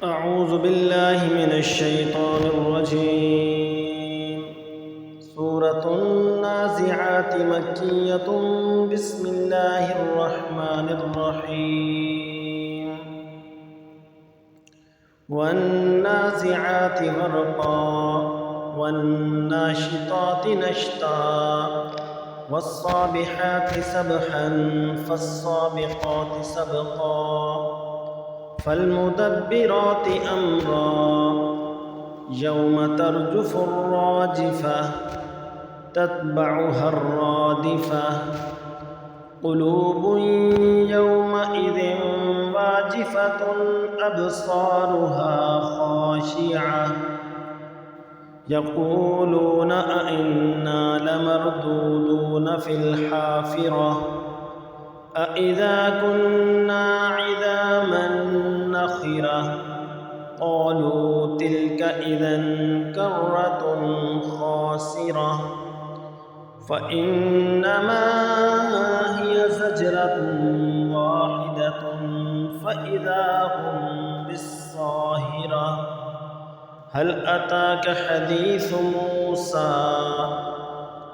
أعوذ بالله من الشيطان الرجيم. سورة النازعات مكية. بسم الله الرحمن الرحيم. والنازعات غرقا والناشطات نشطا والصابحات سبحا فالسابقات سبقا فالمدبرات أمرا يوم ترجف الراجفة تتبعها الرادفة قلوب يومئذ واجفة أبصارها خاشعة يقولون أئنا لمردودون في الحافرة أإذا كنا عظاما نخرة قالوا تلك إذا كرة خاسرة فإنما هي زجرة واحدة فإذا هم بالساهرة هل أتاك حديث موسى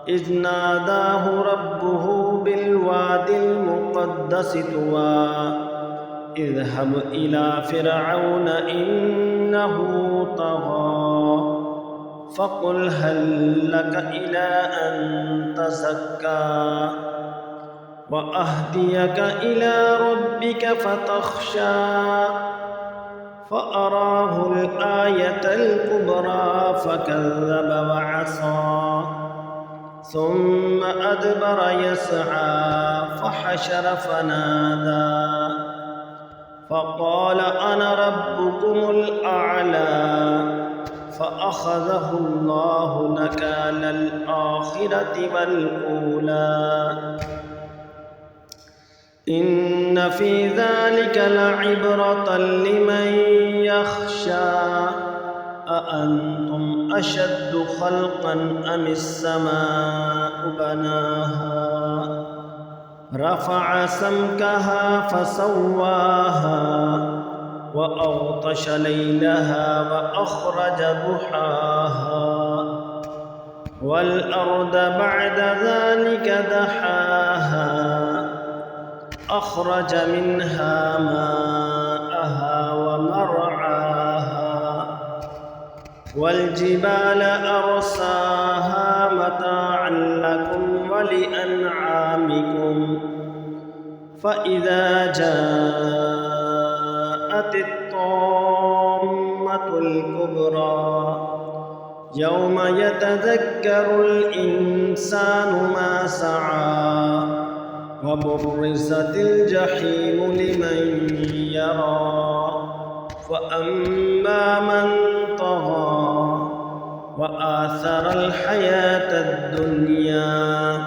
إذ ناداه ربه بالواد المقدس طوى اذهب إلى فرعون إنه طغى فقل هل لك إلى أن تزكى وأهديك إلى ربك فتخشى فأراه الآية الكبرى فكذب وعصى ثم أدبر يسعى فحشر فنادى فقال أنا ربكم الأعلى فأخذه الله نكال الآخرة والأولى إن في ذلك لعبرة لمن يخشى أأنتم أشد خلقا أم السماء بناها رفع سمكها فسواها وأغطش ليلها وأخرج ضحاها والأرض بعد ذلك دحاها أخرج منها ماءها ومرعاها والجبال أرساها متاعا لكم ولأنعامكم فإذا جاءت الطامة الكبرى يوم يتذكر الإنسان ما سعى وبرزت الجحيم لمن يرى فأما من طغى وآثر الحياة الدنيا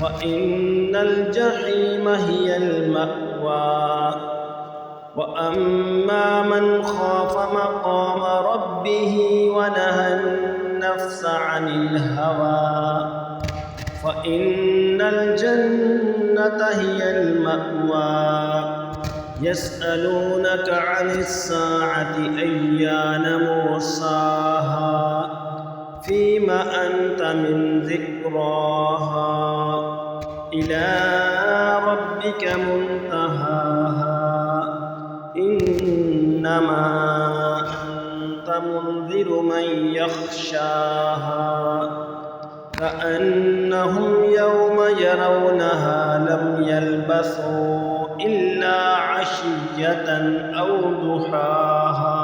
فإن الجحيم هي المأوى وأما من خاف مقام ربه ونهى النفس عن الهوى فإن الجنة هي المأوى يسألونك عن الساعة أيان مرساها فيما أنت من ذكراها إلى ربك منتهاها إنما أنت منذر من يخشاها كأنهم يوم يرونها لم يلبثوا إلا عشية أو ضحاها